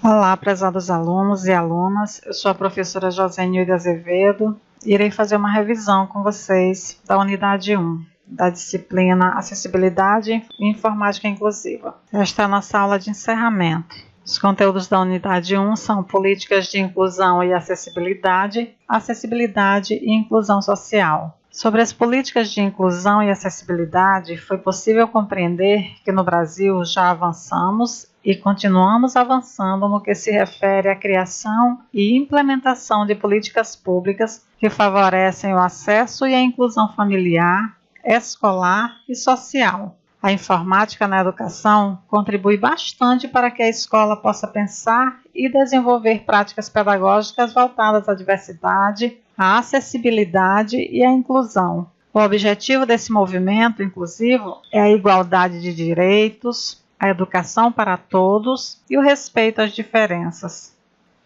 Olá, prezados alunos e alunas, eu sou a professora Josenilde Azevedo e irei fazer uma revisão com vocês da unidade 1, da disciplina Acessibilidade e Informática Inclusiva. Esta é a nossa aula de encerramento. Os conteúdos da unidade 1 são Políticas de Inclusão e Acessibilidade, Acessibilidade e Inclusão Social. Sobre as políticas de inclusão e acessibilidade, foi possível compreender que no Brasil já avançamos e continuamos avançando no que se refere à criação e implementação de políticas públicas que favorecem o acesso e a inclusão familiar, escolar e social. A informática na educação contribui bastante para que a escola possa pensar e desenvolver práticas pedagógicas voltadas à diversidade, à acessibilidade e à inclusão. O objetivo desse movimento inclusivo é a igualdade de direitos, a educação para todos e o respeito às diferenças.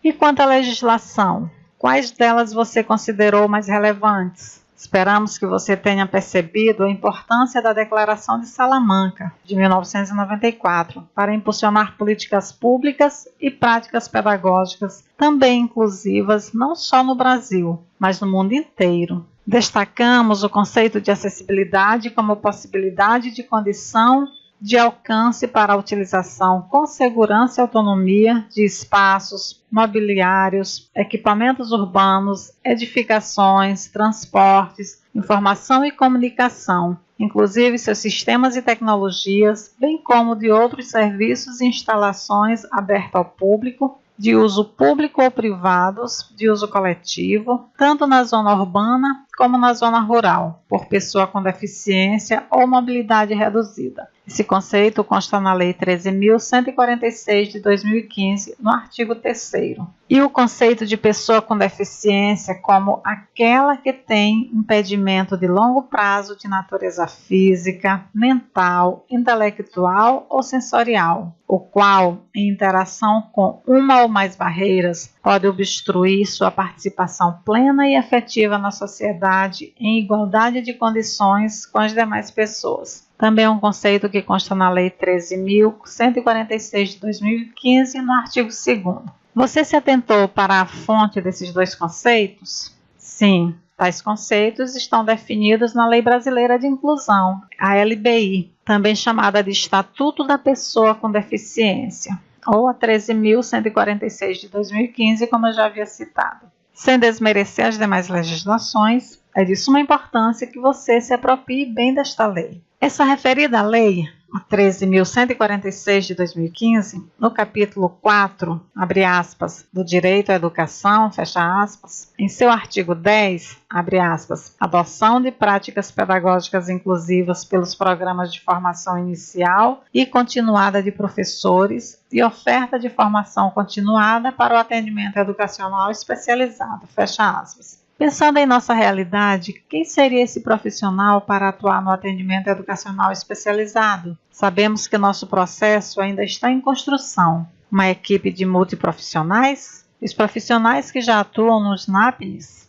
E quanto à legislação, quais delas você considerou mais relevantes? Esperamos que você tenha percebido a importância da Declaração de Salamanca, de 1994, para impulsionar políticas públicas e práticas pedagógicas também inclusivas, não só no Brasil, mas no mundo inteiro. Destacamos o conceito de acessibilidade como possibilidade de condição de alcance para a utilização com segurança e autonomia de espaços, mobiliários, equipamentos urbanos, edificações, transportes, informação e comunicação, inclusive seus sistemas e tecnologias, bem como de outros serviços e instalações abertos ao público, de uso público ou privados, de uso coletivo, tanto na zona urbana como na zona rural, por pessoa com deficiência ou mobilidade reduzida. Esse conceito consta na Lei 13.146 de 2015, no artigo 3º. E o conceito de pessoa com deficiência como aquela que tem impedimento de longo prazo de natureza física, mental, intelectual ou sensorial, o qual, em interação com uma ou mais barreiras, pode obstruir sua participação plena e efetiva na sociedade em igualdade de condições com as demais pessoas. Também é um conceito que consta na Lei 13.146 de 2015, no artigo 2º. Você se atentou para a fonte desses dois conceitos? Sim, tais conceitos estão definidos na Lei Brasileira de Inclusão, a LBI, também chamada de Estatuto da Pessoa com Deficiência, ou a 13.146 de 2015, como eu já havia citado. Sem desmerecer as demais legislações, é de suma importância que você se aproprie bem desta lei. Essa referida lei, a 13.146 de 2015, no capítulo 4, abre aspas, do direito à educação, fecha aspas, em seu artigo 10, abre aspas, adoção de práticas pedagógicas inclusivas pelos programas de formação inicial e continuada de professores e oferta de formação continuada para o atendimento educacional especializado, fecha aspas. Pensando em nossa realidade, quem seria esse profissional para atuar no atendimento educacional especializado? Sabemos que nosso processo ainda está em construção. Uma equipe de multiprofissionais? Os profissionais que já atuam nos NAPNs,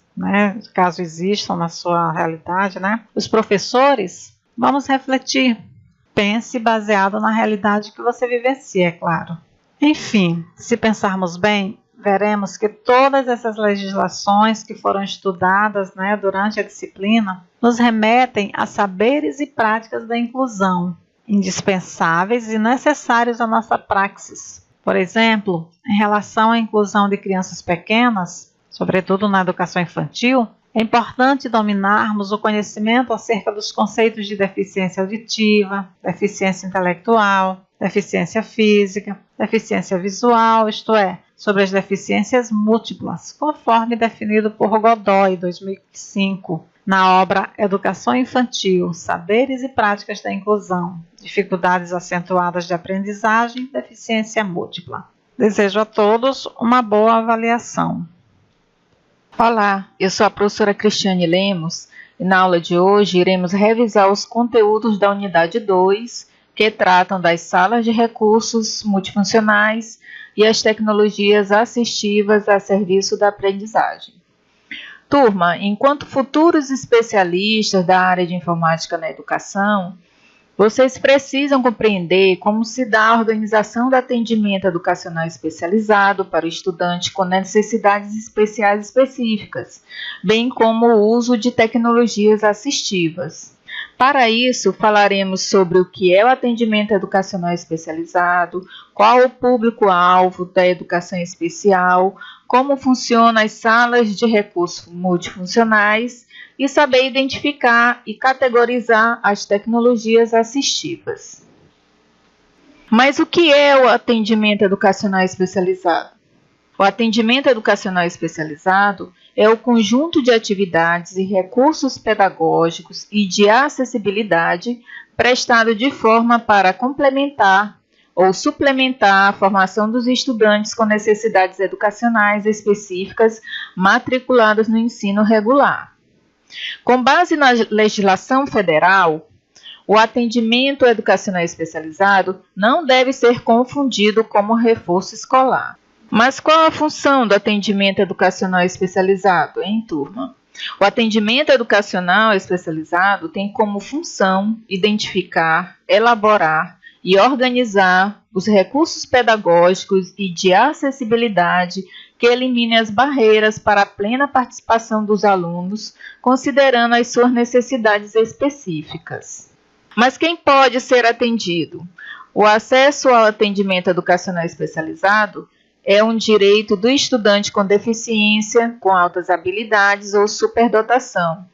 caso existam na sua realidade, Os professores? Vamos refletir. Pense baseado na realidade que você vivencia, é claro. Enfim, se pensarmos bem, veremos que todas essas legislações que foram estudadas durante a disciplina nos remetem a saberes e práticas da inclusão, indispensáveis e necessários à nossa praxis. Por exemplo, em relação à inclusão de crianças pequenas, sobretudo na educação infantil, é importante dominarmos o conhecimento acerca dos conceitos de deficiência auditiva, deficiência intelectual, deficiência física, deficiência visual, isto é, sobre as deficiências múltiplas, conforme definido por Godoy, 2005, na obra Educação Infantil, Saberes e Práticas da Inclusão, Dificuldades Acentuadas de Aprendizagem, Deficiência Múltipla. Desejo a todos uma boa avaliação. Olá, eu sou a professora Cristiane Lemos e na aula de hoje iremos revisar os conteúdos da unidade 2, que tratam das salas de recursos multifuncionais e as tecnologias assistivas a serviço da aprendizagem. Turma, enquanto futuros especialistas da área de informática na educação, Vocês precisam compreender como se dá a organização do atendimento educacional especializado para o estudante com necessidades especiais específicas, bem como o uso de tecnologias assistivas. Para isso, falaremos sobre o que é o atendimento educacional especializado, qual o público-alvo da educação especial, como funcionam as salas de recursos multifuncionais e saber identificar e categorizar as tecnologias assistivas. Mas o que é o atendimento educacional especializado? O atendimento educacional especializado é o conjunto de atividades e recursos pedagógicos e de acessibilidade prestado de forma para complementar ou suplementar a formação dos estudantes com necessidades educacionais específicas matriculados no ensino regular. Com base na legislação federal, o atendimento educacional especializado não deve ser confundido como reforço escolar. Mas qual a função do atendimento educacional especializado, hein, turma? O atendimento educacional especializado tem como função identificar, elaborar e organizar os recursos pedagógicos e de acessibilidade que eliminem as barreiras para a plena participação dos alunos, considerando as suas necessidades específicas. Mas quem pode ser atendido? O acesso ao atendimento educacional especializado é um direito do estudante com deficiência, com altas habilidades ou superdotação,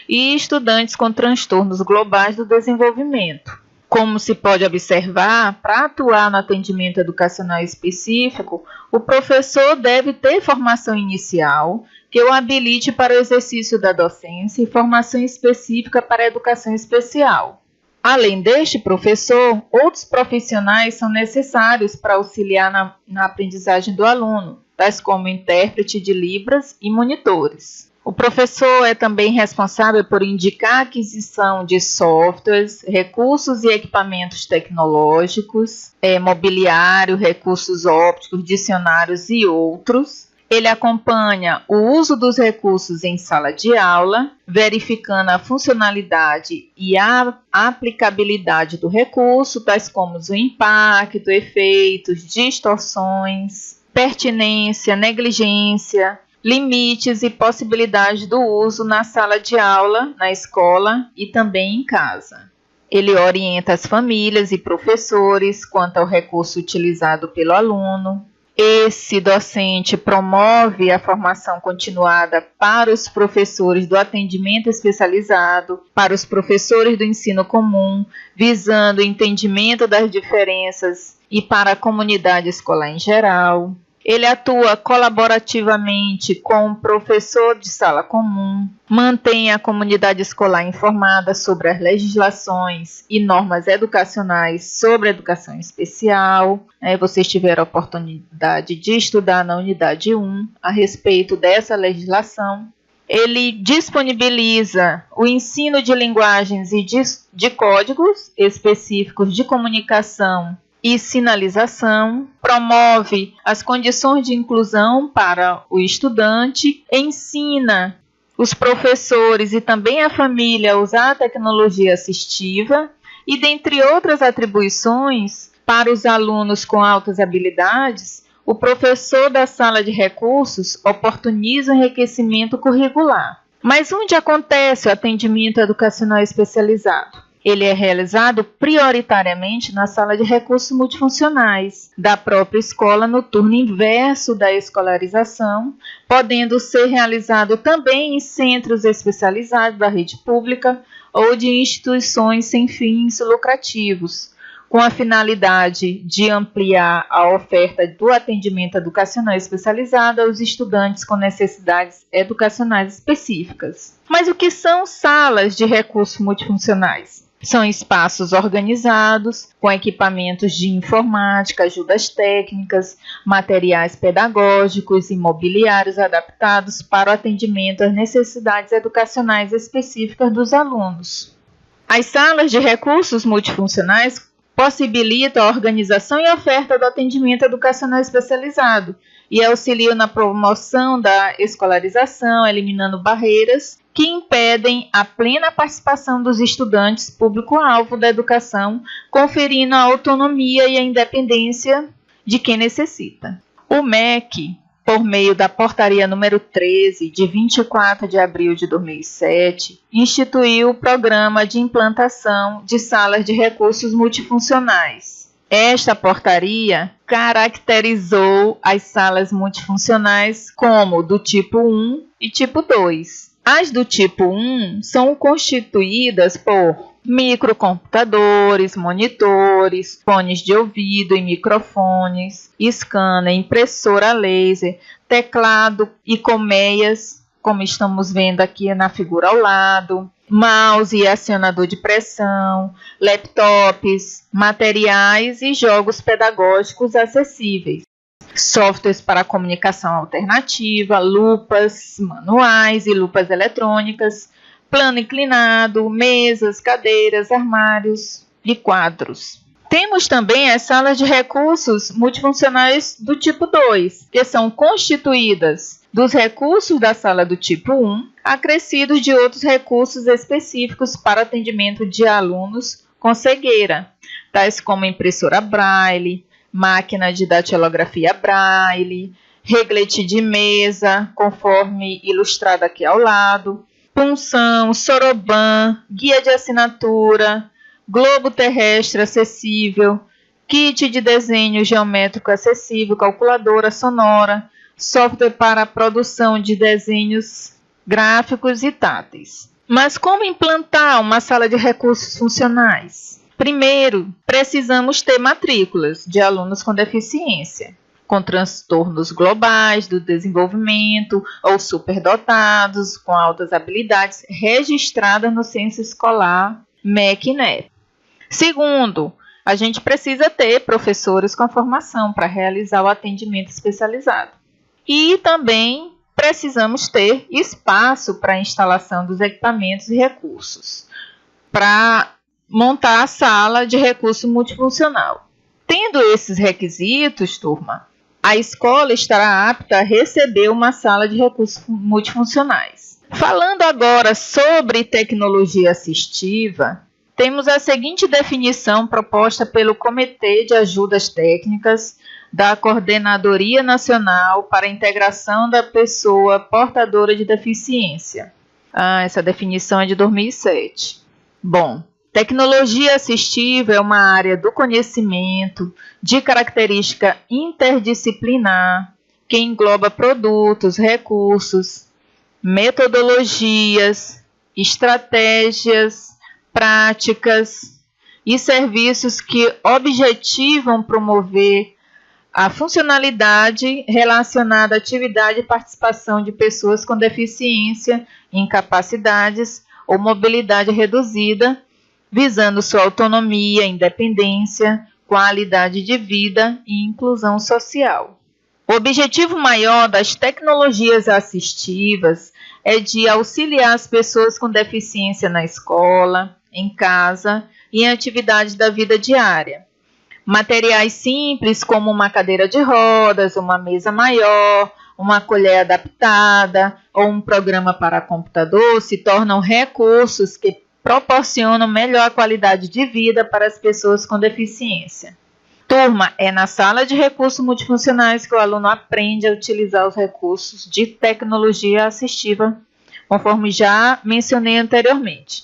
e estudantes com transtornos globais do desenvolvimento. Como se pode observar, para atuar no atendimento educacional específico, o professor deve ter formação inicial que o habilite para o exercício da docência e formação específica para a educação especial. Além deste professor, outros profissionais são necessários para auxiliar na aprendizagem do aluno, tais como intérprete de Libras e monitores. O professor é também responsável por indicar a aquisição de softwares, recursos e equipamentos tecnológicos, mobiliário, recursos ópticos, dicionários e outros. Ele acompanha o uso dos recursos em sala de aula, verificando a funcionalidade e a aplicabilidade do recurso, tais como o impacto, efeitos, distorções, pertinência, negligência, limites e possibilidades do uso na sala de aula, na escola e também em casa. Ele orienta as famílias e professores quanto ao recurso utilizado pelo aluno. Esse docente promove a formação continuada para os professores do atendimento especializado, para os professores do ensino comum, visando o entendimento das diferenças e para a comunidade escolar em geral. Ele atua colaborativamente com o professor de sala comum, mantém a comunidade escolar informada sobre as legislações e normas educacionais sobre a educação especial. Vocês tiveram a oportunidade de estudar na unidade 1 a respeito dessa legislação. Ele disponibiliza o ensino de linguagens e de códigos específicos de comunicação e sinalização, promove as condições de inclusão para o estudante, ensina os professores e também a família a usar a tecnologia assistiva e, dentre outras atribuições, para os alunos com altas habilidades, o professor da sala de recursos oportuniza o enriquecimento curricular. Mas onde acontece o atendimento educacional especializado? Ele é realizado prioritariamente na sala de recursos multifuncionais da própria escola no turno inverso da escolarização, podendo ser realizado também em centros especializados da rede pública ou de instituições sem fins lucrativos, com a finalidade de ampliar a oferta do atendimento educacional especializado aos estudantes com necessidades educacionais específicas. Mas o que são salas de recursos multifuncionais? São espaços organizados, com equipamentos de informática, ajudas técnicas, materiais pedagógicos e mobiliários adaptados para o atendimento às necessidades educacionais específicas dos alunos. As salas de recursos multifuncionais possibilitam a organização e oferta do atendimento educacional especializado e auxiliam na promoção da escolarização, eliminando barreiras que impedem a plena participação dos estudantes, público-alvo da educação, conferindo a autonomia e a independência de quem necessita. O MEC, por meio da Portaria número 13, de 24 de abril de 2007, instituiu o Programa de Implantação de Salas de Recursos Multifuncionais. Esta portaria caracterizou as salas multifuncionais como do tipo 1 e tipo 2. As do tipo 1 são constituídas por microcomputadores, monitores, fones de ouvido e microfones, scanner, impressora laser, teclado e colmeias, como estamos vendo aqui na figura ao lado, mouse e acionador de pressão, laptops, materiais e jogos pedagógicos acessíveis, softwares para comunicação alternativa, lupas manuais e lupas eletrônicas, plano inclinado, mesas, cadeiras, armários e quadros. Temos também as salas de recursos multifuncionais do tipo 2, que são constituídas dos recursos da sala do tipo 1, acrescidos de outros recursos específicos para atendimento de alunos com cegueira, tais como impressora Braille, máquina de datilografia Braille, reglete de mesa, conforme ilustrado aqui ao lado, punção, soroban, guia de assinatura, globo terrestre acessível, kit de desenho geométrico acessível, calculadora sonora, software para a produção de desenhos gráficos e táteis. Mas como implantar uma sala de recursos funcionais? Primeiro, precisamos ter matrículas de alunos com deficiência, com transtornos globais do desenvolvimento ou superdotados, com altas habilidades, registradas no censo escolar MEC-INEP. Segundo, a gente precisa ter professores com formação para realizar o atendimento especializado. E também precisamos ter espaço para a instalação dos equipamentos e recursos, para montar a sala de recurso multifuncional. Tendo esses requisitos, turma, a escola estará apta a receber uma sala de recursos multifuncionais. Falando agora sobre tecnologia assistiva, temos a seguinte definição proposta pelo Comitê de Ajudas Técnicas da Coordenadoria Nacional para a Integração da Pessoa Portadora de Deficiência. Essa definição é de 2007. Bom, tecnologia assistiva é uma área do conhecimento de característica interdisciplinar que engloba produtos, recursos, metodologias, estratégias, práticas e serviços que objetivam promover a funcionalidade relacionada à atividade e participação de pessoas com deficiência, incapacidades ou mobilidade reduzida, visando sua autonomia, independência, qualidade de vida e inclusão social. O objetivo maior das tecnologias assistivas é de auxiliar as pessoas com deficiência na escola, em casa e em atividades da vida diária. Materiais simples como uma cadeira de rodas, uma mesa maior, uma colher adaptada ou um programa para computador se tornam recursos que proporcionam melhor qualidade de vida para as pessoas com deficiência. Turma, é na sala de recursos multifuncionais que o aluno aprende a utilizar os recursos de tecnologia assistiva, conforme já mencionei anteriormente,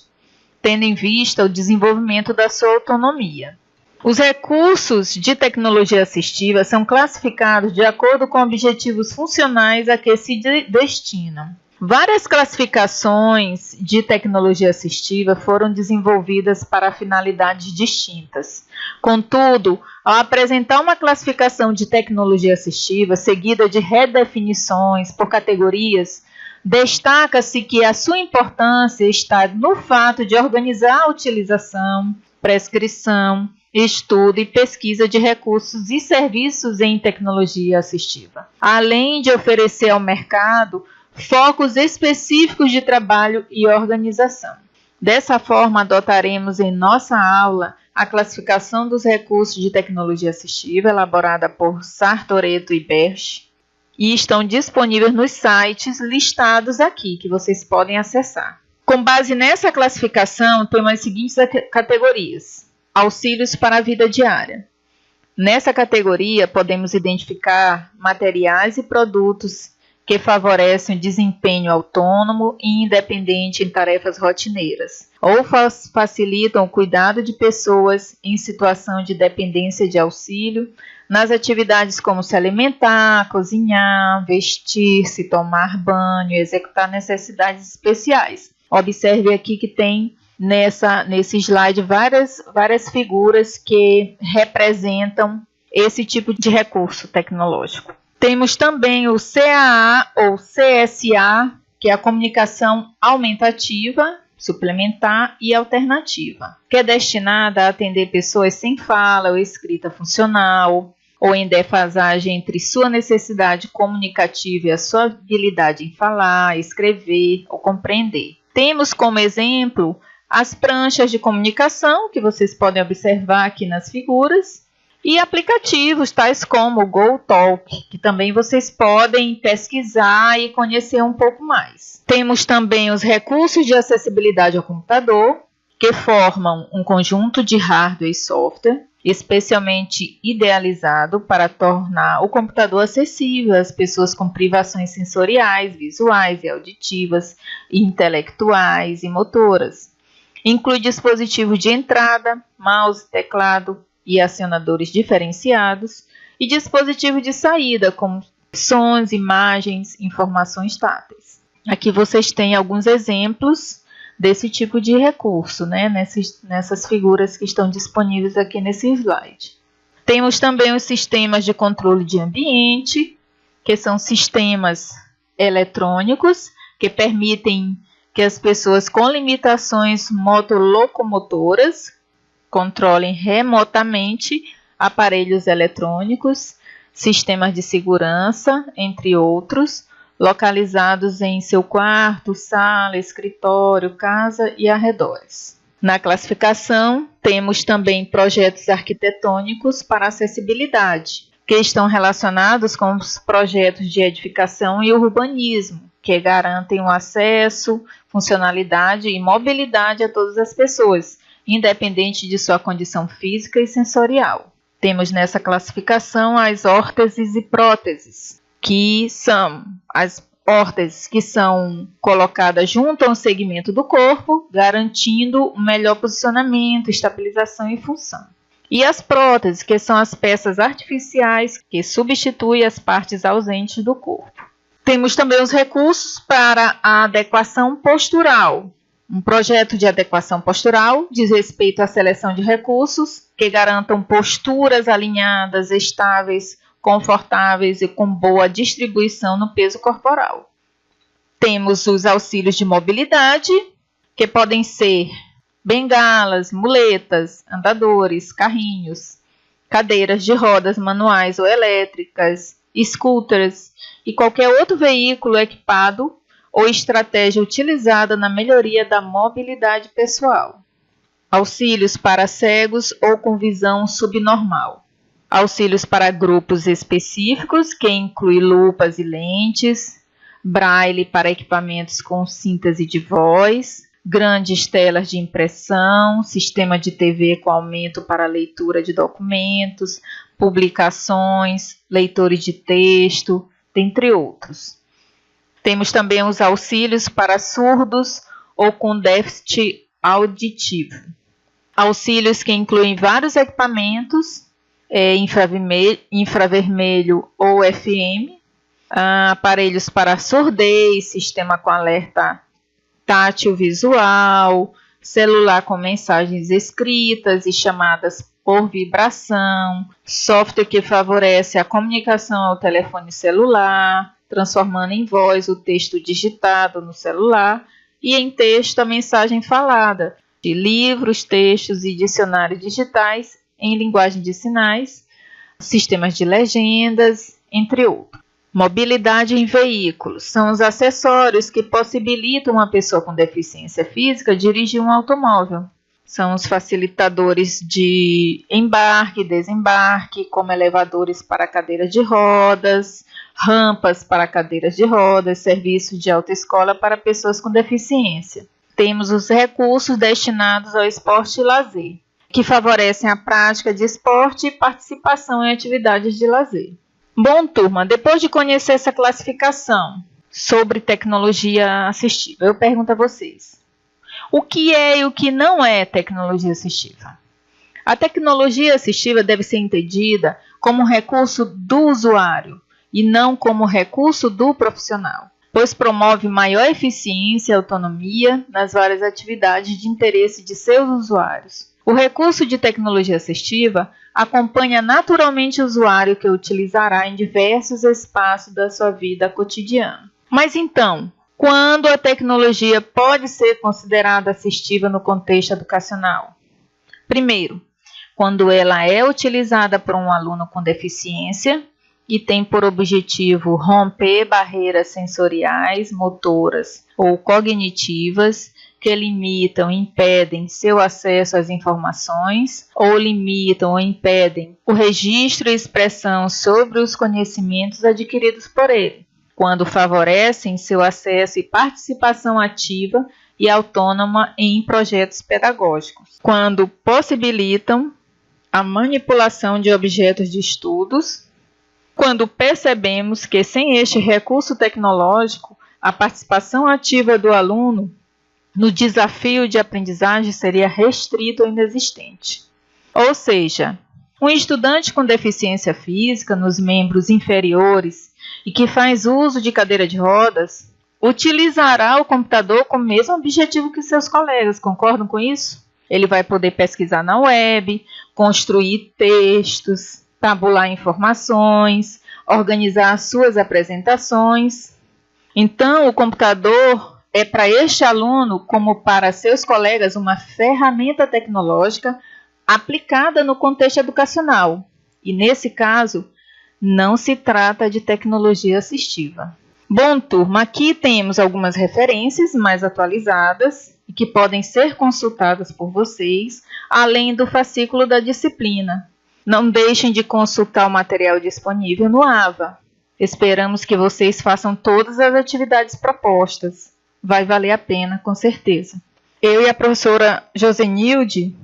tendo em vista o desenvolvimento da sua autonomia. Os recursos de tecnologia assistiva são classificados de acordo com objetivos funcionais a que se destinam. Várias classificações de tecnologia assistiva foram desenvolvidas para finalidades distintas. Contudo, ao apresentar uma classificação de tecnologia assistiva seguida de redefinições por categorias, destaca-se que a sua importância está no fato de organizar a utilização, prescrição, estudo e pesquisa de recursos e serviços em tecnologia assistiva, além de oferecer ao mercado focos específicos de trabalho e organização. Dessa forma, adotaremos em nossa aula a classificação dos recursos de tecnologia assistiva elaborada por Sartoreto e Berch, e estão disponíveis nos sites listados aqui, que vocês podem acessar. Com base nessa classificação, temos as seguintes categorias: auxílios para a vida diária. Nessa categoria, podemos identificar materiais e produtos que favorecem o desempenho autônomo e independente em tarefas rotineiras, ou facilitam o cuidado de pessoas em situação de dependência de auxílio, nas atividades como se alimentar, cozinhar, vestir-se, tomar banho, executar necessidades especiais. Observe aqui que tem nesse slide várias figuras que representam esse tipo de recurso tecnológico. Temos também o CAA ou CSA, que é a comunicação aumentativa, suplementar e alternativa, que é destinada a atender pessoas sem fala ou escrita funcional, ou em defasagem entre sua necessidade comunicativa e a sua habilidade em falar, escrever ou compreender. Temos como exemplo as pranchas de comunicação, que vocês podem observar aqui nas figuras, e aplicativos tais como o GoTalk, que também vocês podem pesquisar e conhecer um pouco mais. Temos também os recursos de acessibilidade ao computador, que formam um conjunto de hardware e software, especialmente idealizado para tornar o computador acessível às pessoas com privações sensoriais, visuais e auditivas, intelectuais e motoras. Inclui dispositivos de entrada, mouse, teclado e acionadores diferenciados, e dispositivos de saída, como sons, imagens, informações táteis. Aqui vocês têm alguns exemplos desse tipo de recurso, né? Nessas figuras que estão disponíveis aqui nesse slide. Temos também os sistemas de controle de ambiente, que são sistemas eletrônicos que permitem que as pessoas com limitações motolocomotoras controlem remotamente aparelhos eletrônicos, sistemas de segurança, entre outros, localizados em seu quarto, sala, escritório, casa e arredores. Na classificação, temos também projetos arquitetônicos para acessibilidade, que estão relacionados com os projetos de edificação e urbanismo, que garantem o acesso, funcionalidade e mobilidade a todas as pessoas, independente de sua condição física e sensorial. Temos nessa classificação as órteses e próteses, que são as órteses que são colocadas junto a um segmento do corpo, garantindo um melhor posicionamento, estabilização e função. E as próteses, que são as peças artificiais que substituem as partes ausentes do corpo. Temos também os recursos para a adequação postural. Um projeto de adequação postural diz respeito à seleção de recursos que garantam posturas alinhadas, estáveis, confortáveis e com boa distribuição no peso corporal. Temos os auxílios de mobilidade, que podem ser bengalas, muletas, andadores, carrinhos, cadeiras de rodas manuais ou elétricas, scooters e qualquer outro veículo equipado ou estratégia utilizada na melhoria da mobilidade pessoal. Auxílios para cegos ou com visão subnormal. Auxílios para grupos específicos, que inclui lupas e lentes, braille para equipamentos com síntese de voz, grandes telas de impressão, sistema de TV com aumento para leitura de documentos, publicações, leitores de texto, dentre outros. Temos também os auxílios para surdos ou com déficit auditivo. Auxílios que incluem vários equipamentos, infravermelho ou FM, aparelhos para surdez, sistema com alerta tátil visual, celular com mensagens escritas e chamadas por vibração, software que favorece a comunicação ao telefone celular, transformando em voz o texto digitado no celular e em texto a mensagem falada, de livros, textos e dicionários digitais em linguagem de sinais, sistemas de legendas, entre outros. Mobilidade em veículos são os acessórios que possibilitam uma pessoa com deficiência física dirigir um automóvel. São os facilitadores de embarque e desembarque, como elevadores para cadeiras de rodas, rampas para cadeiras de rodas, serviços de autoescola para pessoas com deficiência. Temos os recursos destinados ao esporte e lazer, que favorecem a prática de esporte e participação em atividades de lazer. Bom, turma, depois de conhecer essa classificação sobre tecnologia assistiva, eu pergunto a vocês: o que é e o que não é tecnologia assistiva? A tecnologia assistiva deve ser entendida como um recurso do usuário e não como recurso do profissional, pois promove maior eficiência e autonomia nas várias atividades de interesse de seus usuários. O recurso de tecnologia assistiva acompanha naturalmente o usuário que o utilizará em diversos espaços da sua vida cotidiana. Mas então, quando a tecnologia pode ser considerada assistiva no contexto educacional? Primeiro, quando ela é utilizada por um aluno com deficiência e tem por objetivo romper barreiras sensoriais, motoras ou cognitivas que limitam e impedem seu acesso às informações ou limitam ou impedem o registro e expressão sobre os conhecimentos adquiridos por ele, quando favorecem seu acesso e participação ativa e autônoma em projetos pedagógicos, quando possibilitam a manipulação de objetos de estudos, quando percebemos que sem este recurso tecnológico, a participação ativa do aluno no desafio de aprendizagem seria restrita ou inexistente. Ou seja, um estudante com deficiência física nos membros inferiores e que faz uso de cadeira de rodas, utilizará o computador com o mesmo objetivo que seus colegas, concordam com isso? Ele vai poder pesquisar na web, construir textos, tabular informações, organizar suas apresentações. Então, o computador é para este aluno, como para seus colegas, uma ferramenta tecnológica aplicada no contexto educacional. E, nesse caso, não se trata de tecnologia assistiva. Bom, turma, aqui temos algumas referências mais atualizadas e que podem ser consultadas por vocês, além do fascículo da disciplina. Não deixem de consultar o material disponível no AVA. Esperamos que vocês façam todas as atividades propostas. Vai valer a pena, com certeza. Eu e a professora Josenilde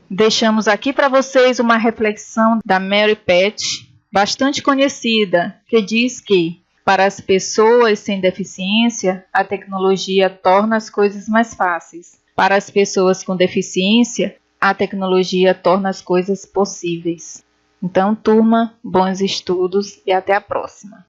deixamos aqui para vocês uma reflexão da Mary Pat, bastante conhecida, que diz que, para as pessoas sem deficiência, a tecnologia torna as coisas mais fáceis. Para as pessoas com deficiência, a tecnologia torna as coisas possíveis. Então, turma, bons estudos e até a próxima.